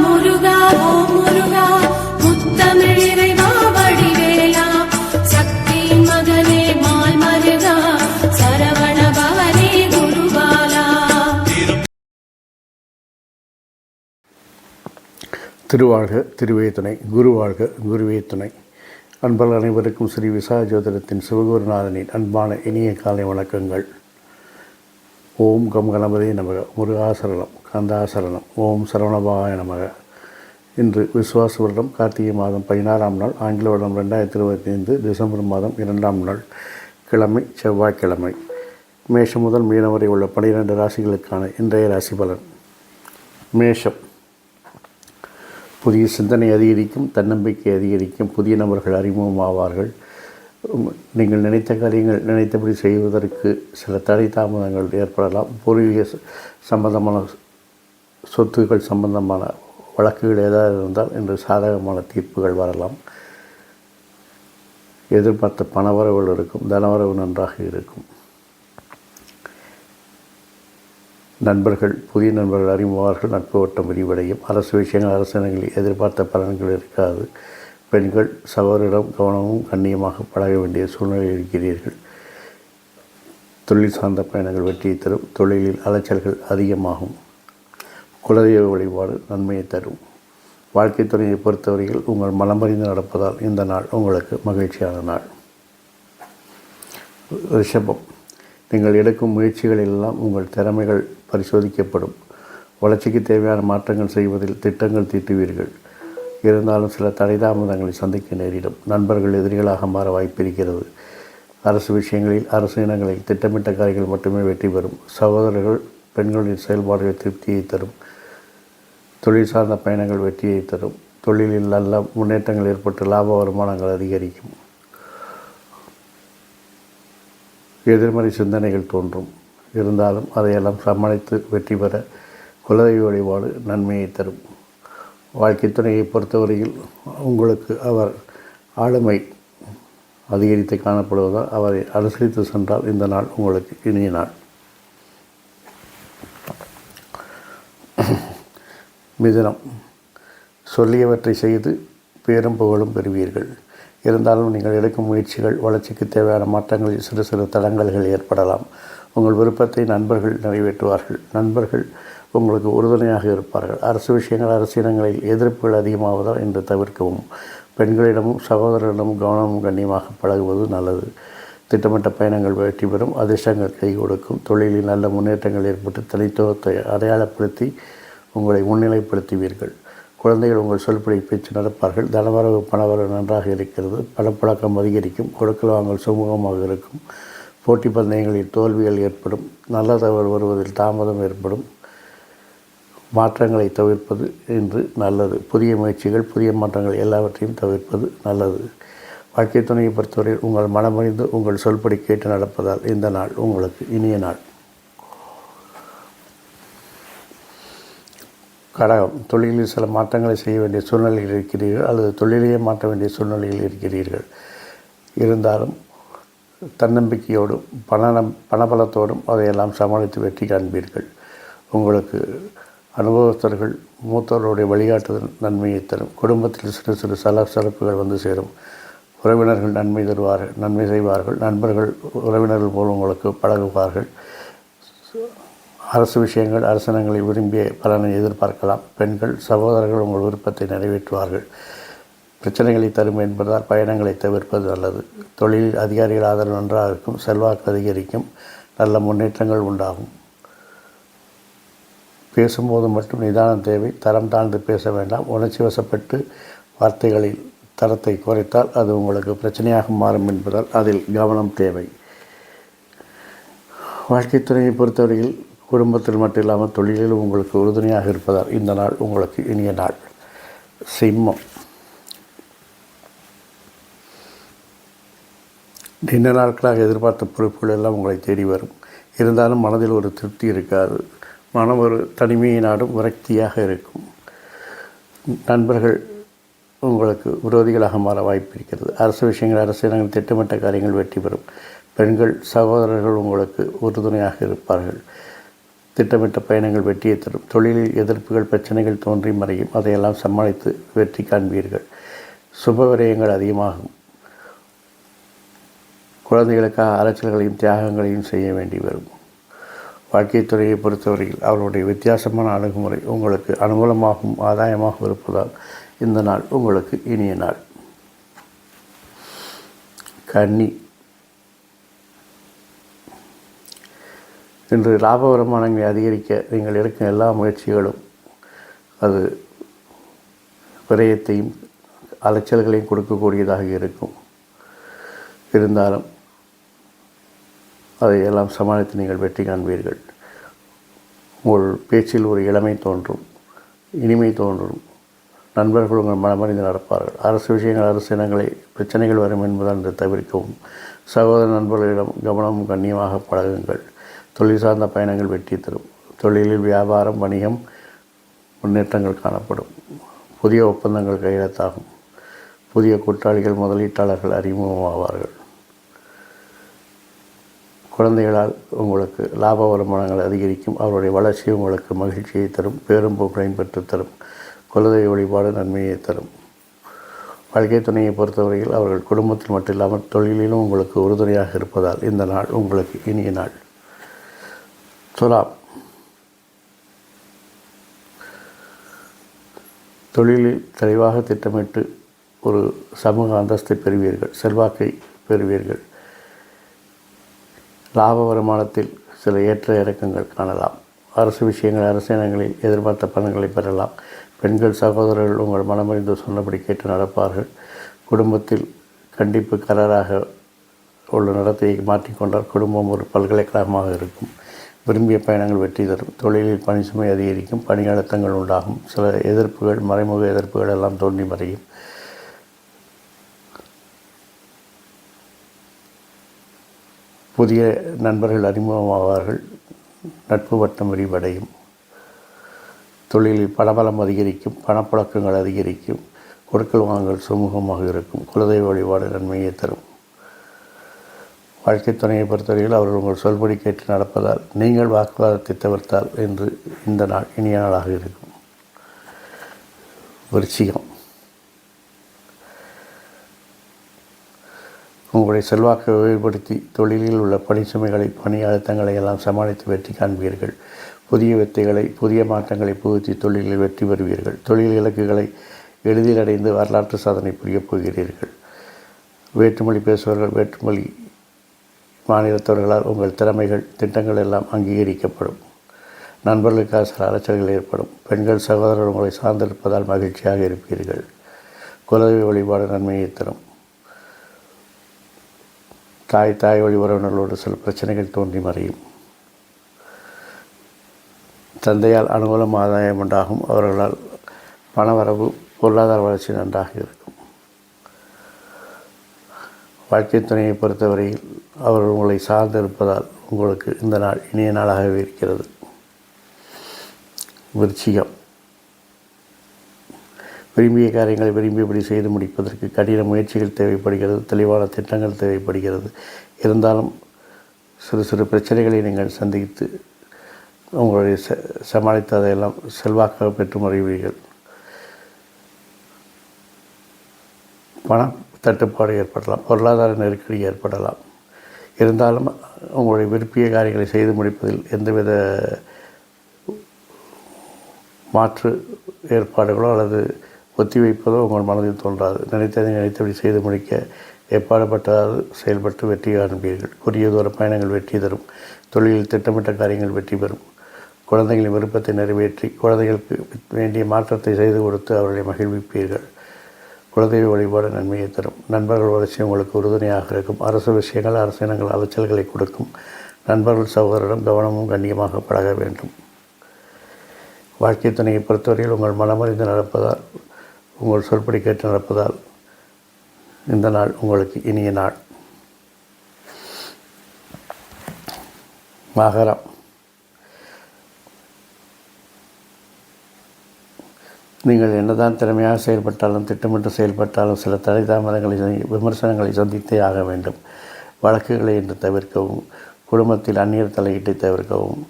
முருகா ஓம் முருகா முத்தமிழ் இறைவா வடிவேலா சக்தியின் மகனே மால் மருகா சரவண பவனே குருபாலா. திருவாழ்க திருவே துணை, குருவாழ்க குருவே துணை. அன்பர்கள் அனைவருக்கும் ஸ்ரீ விசாக ஜோதிடத்தின் சிவகுருநாதனின் அன்பான இனிய காலை வணக்கங்கள். ஓம் கம் கணபதி நமக, முருகாசரணம், கந்தாசரணம், ஓம் சரவணபாய நமக. இன்று விசுவாச வருடம் கார்த்திகை மாதம் 16ஆம் நாள், ஆங்கில வருடம் 2025 டிசம்பர் மாதம் 2ஆம் நாள், கிழமை செவ்வாய்க்கிழமை. மேஷம் முதல் மீனம் வரை உள்ள 12 ராசிகளுக்கான இன்றைய ராசி பலன். மேஷம். புதிய சிந்தனை அதிகரிக்கும், தன்னம்பிக்கை அதிகரிக்கும், புதிய நபர்கள் அறிமுகமாவார்கள். நீங்கள் நினைத்த காரியங்கள் நினைத்தபடி செய்வதற்கு சில தடை தாமதங்கள் ஏற்படலாம். பூர்வீக சம்பந்தமான சொத்துக்கள் சம்பந்தமான வழக்குகள் ஏதாவது இருந்தால் இன்று சாதகமான தீர்ப்புகள் வரலாம். எதிர்பார்த்த பணவரவுகள் இருக்கும், தனவரவு நன்றாக இருக்கும். நண்பர்கள், புதிய நண்பர்கள் அறிமுகவார்கள், நட்பு வட்டம் விரிவடையும். அரசு விஷயங்கள், அரசாங்கங்களில் எதிர்பார்த்த பலன்கள் இருக்காது. பெண்கள், சகோதரிடம் கவனமும் கண்ணியமாக பழக வேண்டிய சூழ்நிலை இருக்கிறீர்கள். தொழில் சார்ந்த பயணங்கள் வெற்றியை தரும். தொழிலில் அலைச்சல்கள் அதிகமாகும். குலதெய்வ வழிபாடு நன்மையை தரும். வாழ்க்கை துறையை பொறுத்தவரையில் உங்கள் மனமறிந்து நடப்பதால் இந்த நாள் உங்களுக்கு மகிழ்ச்சியான நாள். ரிஷபம். நீங்கள் எடுக்கும் முயற்சிகளெல்லாம் உங்கள் திறமைகள் பரிசோதிக்கப்படும். வளர்ச்சிக்கு தேவையான மாற்றங்கள் செய்வதில் திட்டங்கள் தீட்டுவீர்கள். இருந்தாலும் சில தடை தாமதங்களை சந்திக்க நேரிடும். நண்பர்கள் எதிரிகளாக மாற வாய்ப்பிருக்கிறது. அரசு விஷயங்களில், அரசு இனங்களில் திட்டமிட்ட காரியங்கள் மட்டுமே வெற்றி பெறும். சகோதரர்கள், பெண்களின் செயல்பாடுகள் திருப்தியை தரும். தொழில் சார்ந்த பயணங்கள் வெற்றியை தரும். தொழிலில் நல்ல முன்னேற்றங்கள் ஏற்பட்டு லாப வருமானங்கள் அதிகரிக்கும். எதிர்மறை சிந்தனைகள் தோன்றும். இருந்தாலும் அதையெல்லாம் சமாளித்து வெற்றி பெற குலதெய்வ வழிபாடு நன்மையை தரும். வாழ்க்கை துணையை பொறுத்தவரையில் உங்களுக்கு அவர் ஆளுமை அதிகரித்து காணப்படுவதால் அவரை அனுசரித்து சென்றால் இந்த நாள் உங்களுக்கு இனிய நாள். மிதுனம். சொல்லியவற்றை செய்து பேரும் புகழும் பெறுவீர்கள். இருந்தாலும் நீங்கள் எடுக்கும் முயற்சிகள், வளர்ச்சிக்கு தேவையான மாற்றங்களில் சிறு சிறு தடங்கல்கள் ஏற்படலாம். உங்கள் விருப்பத்தை நண்பர்கள் நிறைவேற்றுவார்கள். நண்பர்கள் உங்களுக்கு உறுதுணையாக இருப்பார்கள். அரசு விஷயங்கள், அரசியலங்களில் எதிர்ப்புகள் அதிகமாவதால் இன்று தவிர்க்கவும். பெண்களிடமும் சகோதரரிடமும் கவனமும் கண்ணியமாக பழகுவது நல்லது. திட்டமிட்ட பயணங்கள் வெற்றி பெறும். அதிர்ஷ்டங்கள் கை கொடுக்கும். தொழிலில் நல்ல முன்னேற்றங்கள் ஏற்பட்டு தனித்துவத்தை அடையாளப்படுத்தி உங்களை முன்னிலைப்படுத்துவீர்கள். குழந்தைகள் உங்கள் சொல்படி பேச்சு நடப்பார்கள். தனவரவு பணவரவு நன்றாக இருக்கிறது. பணப்பழக்கம் அதிகரிக்கும். கொடுக்கல் வாங்கல் சுமூகமாக இருக்கும். போட்டி பந்தயங்களில் தோல்விகள் ஏற்படும். நல்ல தவறு வருவதில் தாமதம் ஏற்படும். மாற்றங்களை தவிர்ப்பது இன்று நல்லது. புதிய முயற்சிகள், புதிய மாற்றங்கள் எல்லாவற்றையும் தவிர்ப்பது நல்லது. வாழ்க்கை துணையை பொறுத்தவரையில் உங்கள் மனமறிந்து உங்கள் சொல்படி கேட்டு நடப்பதால் இந்த நாள் உங்களுக்கு இனிய நாள். கடகம். தொழிலில் சில மாற்றங்களை செய்ய வேண்டிய சூழ்நிலையில் இருக்கிறீர்கள் அல்லது தொழிலையே மாற்ற வேண்டிய சூழ்நிலையில் இருக்கிறீர்கள். இருந்தாலும் தன்னம்பிக்கையோடும் பணபலத்தோடும் அதையெல்லாம் சமாளித்து வெற்றி காண்பீர்கள். உங்களுக்கு அனுபவஸ்தர்கள், மூத்தவர்களுடைய வழிகாட்டுதல் நன்மையை தரும். குடும்பத்தில் சிறு சிறு சலசலப்புகள் வந்து சேரும். உறவினர்கள் நன்மை செய்வார்கள். நண்பர்கள் உறவினர்கள் போல் உங்களுக்கு பழகுவார்கள். அரசு விஷயங்கள், அரசாங்கங்களை விரும்பிய பலனை எதிர்பார்க்கலாம். பெண்கள், சகோதரர்கள் உங்கள் விருப்பத்தை நிறைவேற்றுவார்கள். பிரச்சனைகளை தரும் என்பதால் பயணங்களை தவிர்ப்பது நல்லது. தொழிலில் அதிகாரிகள் ஆதரவு நன்றாக இருக்கும். செல்வாக்கு அதிகரிக்கும். நல்ல முன்னேற்றங்கள் உண்டாகும். பேசும்போது மட்டும் நிதானம் தேவை. தரம் தாழ்ந்து பேச வேண்டாம். உணர்ச்சி வசப்பட்டு வார்த்தைகளில் தரத்தை குறைத்தால் அது உங்களுக்கு பிரச்சனையாக மாறும் என்பதால் அதில் கவனம் தேவை. வாழ்க்கை துறையை பொறுத்தவரையில் குடும்பத்தில் மட்டும் இல்லாமல் தொழிலிலும் உங்களுக்கு உறுதுணையாக இருப்பதால் இந்த நாள் உங்களுக்கு இனிய நாள். சிம்மம். நீண்ட நாட்களாக எதிர்பார்த்த பொறுப்புகள் எல்லாம் உங்களை தேடி வரும். இருந்தாலும் மனதில் ஒரு திருப்தி இருக்காது. மனம் ஒரு தனிமையை நாடும் விரக்தியாக இருக்கும். நண்பர்கள் உங்களுக்கு விரோதிகளாக மாற வாய்ப்பு இருக்கிறது. அரசு விஷயங்கள், அரசியலங்கள், திட்டமிட்ட காரியங்கள் வெற்றி பெறும். பெண்கள், சகோதரர்கள் உங்களுக்கு உறுதுணையாக இருப்பார்கள். திட்டமிட்ட பயணங்கள் வெற்றியை தரும். தொழிலில் எதிர்ப்புகள் பிரச்சனைகள் தோன்றி மறையும். அதையெல்லாம் சமாளித்து வெற்றி காண்பீர்கள். சுப விரயங்கள் அதிகமாகும். குழந்தைகளுக்காக அலைச்சல்களையும் தியாகங்களையும் செய்ய வேண்டி வரும். வாழ்க்கை துறையை பொறுத்தவரையில் அவர்களுடைய வித்தியாசமான அணுகுமுறை உங்களுக்கு அனுகூலமாகவும் ஆதாயமாக இருப்பதால் இந்த நாள் உங்களுக்கு இனிய நாள். கன்னி, இன்று லாப வருமானங்களை அதிகரிக்க நீங்கள் எடுக்கும் எல்லா முயற்சிகளும் அது விரயத்தையும் அலைச்சல்களையும் கொடுக்கக்கூடியதாக இருக்கும். இருந்தாலும் அதையெல்லாம் சமாளித்து நீங்கள் வெற்றி காண்பீர்கள். உங்கள் பேச்சில் ஒரு இளமை தோன்றும், இனிமை தோன்றும். நண்பர்கள் உங்கள் மனமறிந்து நடப்பார்கள். அரசு விஷயங்கள் அரசினங்களை பிரச்சனைகள் வரும் என்பதால் என்று தவிர்க்கவும். சகோதர நண்பர்களிடம் கவனமும் கண்ணியமாக பழகுங்கள். தொழில் சார்ந்த பயணங்கள் வெற்றி தரும். தொழிலில் வியாபாரம் வணிகம் முன்னேற்றங்கள் காணப்படும். புதிய ஒப்பந்தங்கள் கையெழுத்தாகும். புதிய கூட்டாளிகள் முதலீட்டாளர்கள் அறிமுகமாவார்கள். குழந்தைகளால் உங்களுக்கு லாப வருமானங்கள் அதிகரிக்கும். அவருடைய வளர்ச்சி உங்களுக்கு மகிழ்ச்சியை தரும், பேரும் புகழையும் பெற்றுத்தரும். குலதெய்வ வழிபாடு நன்மையை தரும். வாழ்க்கை துணையை பொறுத்தவரையில் அவர்கள் குடும்பத்தில் மட்டும் இல்லாமல் தொழிலிலும் உங்களுக்கு உறுதுணையாக இருப்பதால் இந்த நாள் உங்களுக்கு இனிய நாள். துலாம், தொழிலில் தெளிவாக திட்டமிட்டு ஒரு சமூக அந்தஸ்தை பெறுவீர்கள், செல்வாக்கை பெறுவீர்கள். லாப வருமானத்தில் சில ஏற்ற இறக்கங்கள் காணலாம். அரசு விஷயங்கள் அரசினங்களில் எதிர்பார்த்த பலன்களை பெறலாம். பெண்கள் சகோதரர்கள் உங்கள் மனமறிந்து சொன்னபடி கேட்டு நடப்பார்கள். குடும்பத்தில் கண்டிப்பு கராராக உள்ள நடத்தையை மாற்றிக்கொண்டால் குடும்பம் ஒரு பல்கலைக்கழகமாக இருக்கும். விரும்பிய பயணங்கள் வெற்றி தரும். தொழிலில் பணி சுமை அதிகரிக்கும். பணி அழுத்தங்கள் உண்டாகும். சில எதிர்ப்புகள், மறைமுக எதிர்ப்புகள் எல்லாம் தோன்றி மறையும். புதிய நண்பர்கள் அறிமுகமாவார்கள். நட்பு வட்டம் விரிவடையும். தொழிலில் பணபலம் அதிகரிக்கும். பணப்புழக்கங்கள் அதிகரிக்கும். கொடுக்கல் வாங்கல் சுமூகமாக இருக்கும். குலதெய்வ வழிபாடு நன்மையை தரும். வாழ்க்கை துணையை பொறுத்தவரையில் அவர்கள் உங்கள் சொல்படி கேட்டு நடப்பதால் நீங்கள் வாக்குவாதத்தை தவிர்த்தால் என்று இந்த நாள் இனிய நாளாக இருக்கும். விருச்சிகம், உங்களுடைய செல்வாக்கை உயர்படுத்தி தொழிலில் உள்ள பணி சுமைகளை பணி அழுத்தங்களை எல்லாம் சமாளித்து வெற்றி காண்பீர்கள். புதிய வித்தைகளை புதிய மாற்றங்களை புகுத்தி தொழிலில் வெற்றி பெறுவீர்கள். தொழில் இலக்குகளை எளிதில் அடைந்து வரலாற்று சாதனை புரியப் போகிறீர்கள். வேற்றுமொழி பேசுபவர்கள் வேற்றுமொழி மாநிலத்தவர்களால் உங்கள் திறமைகள் திட்டங்கள் எல்லாம் அங்கீகரிக்கப்படும். நண்பர்களுக்காக சில அலைச்சல்கள் ஏற்படும். பெண்கள் சகோதரர்கள் உங்களை சார்ந்திருப்பதால் மகிழ்ச்சியாக இருப்பீர்கள். குலதெய்வ வழிபாடு நன்மையை தரும். தாய் வழி உறவினர்களோடு சில பிரச்சனைகள் தோன்றி மறையும். தந்தையால் அனுகூலம் ஆதாயம் உண்டாகும். அவர்களால் பணவரவு பொருளாதார வளர்ச்சி நன்றாக இருக்கும். வாழ்க்கை துணையை பொறுத்தவரையில் அவர்கள் உங்களை சார்ந்து இருப்பதால் உங்களுக்கு இந்த நாள் இனிய நாளாகவே இருக்கிறது. விருச்சிகம், விரும்பிய காரியங்களை விரும்பியபடி செய்து முடிப்பதற்கு கடின முயற்சிகள் தேவைப்படுகிறது. தெளிவான திட்டங்கள் தேவைப்படுகிறது. இருந்தாலும் சிறு சிறு பிரச்சனைகளை நீங்கள் சந்தித்து உங்களுடைய சமாளித்து அதையெல்லாம் செல்வாக்காக பெற்று மறைவீர்கள். பண தட்டுப்பாடு ஏற்படலாம். பொருளாதார நெருக்கடி ஏற்படலாம். இருந்தாலும் உங்களுடைய விரும்பிய காரியங்களை செய்து முடிப்பதில் எந்தவித மாற்று ஏற்பாடுகளோ அல்லது ஒத்திவைப்பதோ உங்கள் மனதில் தோன்றாது. நினைத்ததை நினைத்தபடி செய்து முடிக்க ஏற்பாடுபட்டால் செயல்பட்டு வெற்றி காண்பீர்கள். குறுகிய தூர பயணங்கள் வெற்றி தரும். தொழிலில் திட்டமிட்ட காரியங்கள் வெற்றி பெறும். குழந்தைகளின் விருப்பத்தை நிறைவேற்றி குழந்தைகளுக்கு வேண்டிய மாற்றத்தை செய்து கொடுத்து அவர்களை மகிழ்விப்பீர்கள். குலதெய்வ வழிபாடு நன்மையை தரும். நண்பர்கள் வளர்ச்சி உங்களுக்கு உறுதுணையாக இருக்கும். அரசு விஷயங்கள் அரசினங்கள் அலைச்சல்களை கொடுக்கும். நண்பர்கள் சகோதரிடம் கவனமும் கண்ணியமாக பழக வேண்டும். வாழ்க்கை துணையை பொறுத்தவரையில் உங்கள் மனமறிந்து நடப்பதால் உங்கள் சொல்படி கேட்டு நடப்பதால் இந்த நாள் உங்களுக்கு இனிய நாள். மகரம், நீங்கள் என்னதான் திறமையாக செயல்பட்டாலும் திட்டமிட்டு செயல்பட்டாலும் சில தடை தாமதங்களை விமர்சனங்களை சந்தித்தே ஆக வேண்டும். வழக்குகளை என்று தவிர்க்கவும், குடும்பத்தில் அந்நியர் தலையீட்டை தவிர்க்கவும்,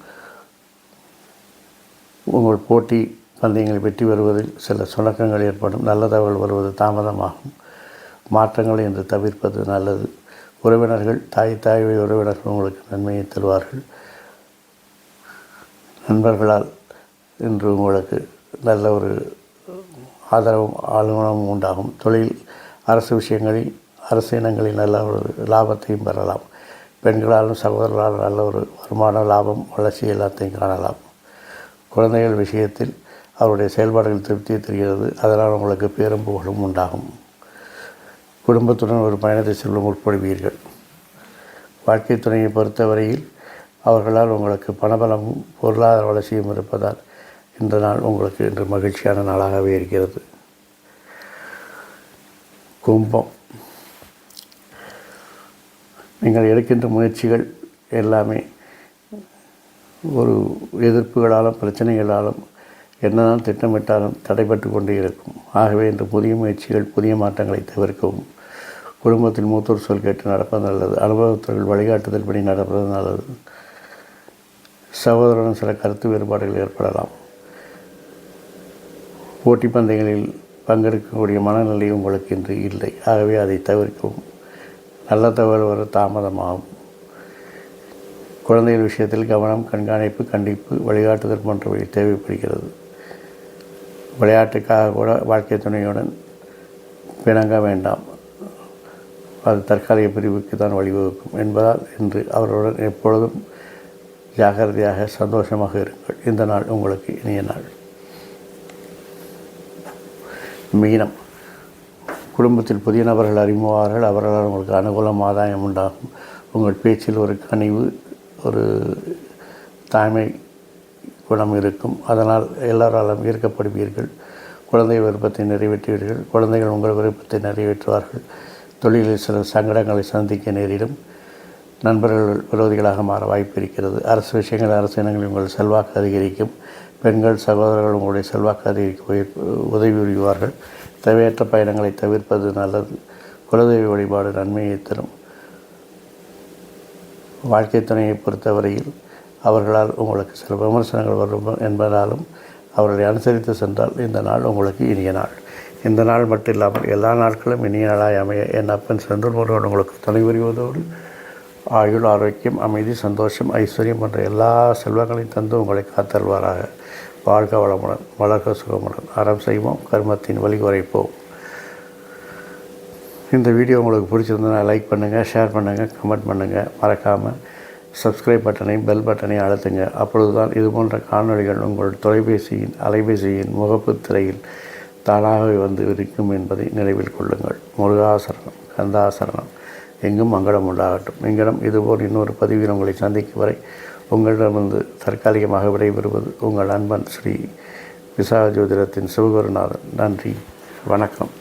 உங்கள் போட்டி பந்தயங்களில் வெற்றி பெறுவதில் சில சுணக்கங்கள் ஏற்படும். நல்ல தகவல் வருவது தாமதமாகும். மாற்றங்களை என்று தவிர்ப்பது நல்லது. உறவினர்கள் தாய் உறவினர்கள் உங்களுக்கு நன்மையை தருவார்கள். நண்பர்களால் இன்று உங்களுக்கு நல்ல ஒரு ஆதரவும் ஆளுநமும் உண்டாகும். தொழில் அரசு விஷயங்களில் அரசு இனங்களில் நல்ல ஒரு லாபத்தையும் பெறலாம். பெண்களாலும் சகோதரர்களாலும் நல்ல ஒரு வருமான லாபம் வளர்ச்சி எல்லாத்தையும் காணலாம். குழந்தைகள் விஷயத்தில் அவருடைய செயல்பாடுகள் திருப்தியை தெரிகிறது. அதனால் உங்களுக்கு பேரும் புகழும் உண்டாகும். குடும்பத்துடன் ஒரு பயணத்தை செல்ல முற்படுவீர்கள். வாழ்க்கை துணையை பொறுத்தவரையில் அவர்களால் உங்களுக்கு பணபலமும் பொருளாதார வளர்ச்சியும் இருப்பதால் இந்த நாள் உங்களுக்கு இன்று மகிழ்ச்சியான நாளாகவே இருக்கிறது. கும்பம், நீங்கள் எடுக்கின்ற முயற்சிகள் எல்லாமே ஒரு எதிர்ப்புகளாலும் பிரச்சனைகளாலும் என்னதான் திட்டமிட்டாலும் தடைபட்டு கொண்டே இருக்கும். ஆகவே இன்று புதிய முயற்சிகள் புதிய மாற்றங்களை தவிர்க்கவும். குடும்பத்தில் மூத்தோர் சொல் கேட்டு நடப்பது நல்லது. அனுபவத்தர்கள் வழிகாட்டுதல் படி நடப்பது நல்லது. சகோதரனுடன் சில கருத்து வேறுபாடுகள் ஏற்படலாம். போட்டி பந்தயங்களில் பங்கெடுக்கக்கூடிய மனநிலை உங்களுக்கு இன்று இல்லை. ஆகவே அதை தவிர்க்கவும். நல்ல தகவல் வர தாமதமாகும். குழந்தைகள் விஷயத்தில் கவனம், கண்காணிப்பு, கண்டிப்பு, வழிகாட்டுதல் போன்றவை தேவைப்படுகிறது. விளையாட்டுக்காக கூட வாழ்க்கை துணையுடன் பிணங்க வேண்டாம். அது தற்காலிக பிரிவுக்கு தான் வழிவகுக்கும் என்பதால் இன்று அவர்களுடன் எப்பொழுதும் ஜாகிரதையாக சந்தோஷமாக இருங்கள். இந்த நாள் உங்களுக்கு இனிய நாள். மீனம், குடும்பத்தில் புதிய நபர்கள் அறிமுகவார்கள். அவர்களால் உங்களுக்கு அனுகூலம் ஆதாயம் உண்டாகும். உங்கள் பேச்சில் ஒரு கனிவு, ஒரு தாய்மை குணம் இருக்கும். அதனால் எல்லோராலும் ஈர்க்கப்படுவீர்கள். குழந்தை விருப்பத்தை நிறைவேற்றுவீர்கள். குழந்தைகள் உங்கள் விருப்பத்தை நிறைவேற்றுவார்கள். தொழிலில் சில சங்கடங்களை சந்திக்க நேரிடும். நண்பர்கள் விரோதிகளாக மாற வாய்ப்பு இருக்கிறது. அரசு விஷயங்கள் அரசு இனங்களில் உங்கள் செல்வாக்கு அதிகரிக்கும். பெண்கள் சகோதரர்கள் உங்களுடைய செல்வாக்கு அதிகரிக்க உதவி புரிவார்கள். தேவையற்ற பயணங்களை தவிர்ப்பது நல்லது. குலதெய்வ வழிபாடு நன்மையை தரும். வாழ்க்கை துணையை பொறுத்தவரையில் அவர்களால் உங்களுக்கு சில விமர்சனங்கள் வரும் என்பதாலும் அவர்களை அனுசரித்து சென்றால் இந்த நாள் உங்களுக்கு இனிய நாள். இந்த நாள் மட்டும் இல்லாமல் எல்லா நாட்களும் இனிய நாளாய் அமைய என் அப்பன் செந்தூர் முருகன் உங்களுக்கு துணை புரிவதோடு ஆயுள், ஆரோக்கியம், அமைதி, சந்தோஷம், ஐஸ்வர்யம் போன்ற எல்லா செல்வங்களையும் தந்து உங்களை காத்தல்வாராக. வாழ்க வளமுடன், வளர்க சுகமுடன், அறம் செய்வோம், கர்மத்தின் வழி குறைப்போம். இந்த வீடியோ உங்களுக்கு பிடிச்சிருந்ததுன்னா லைக் பண்ணுங்கள், ஷேர் பண்ணுங்கள், கமெண்ட் பண்ணுங்கள். மறக்காமல் சப்ஸ்கிரைப் பட்டனையும் பெல் பட்டனையும் அழுத்துங்க. அப்பொழுது தான் இது போன்ற காணொளிகள் உங்கள் அலைபேசியின் முகப்பு திரையில் தானாகவே வந்து இருக்கும் என்பதை நினைவில் கொள்ளுங்கள். முருகாசரணம், கந்தாசரணம், எங்கும் மங்களம் உண்டாகட்டும். நீங்களும் இதுபோல் இன்னொரு பதிவில் உங்களை சந்திக்கும் வரை உங்களிடமிருந்து தற்காலிகமாக விடைபெறுவது உங்கள் அன்பன் ஸ்ரீ விசாக ஜோதிடத்தின் சிவகுருநாதன். நன்றி, வணக்கம்.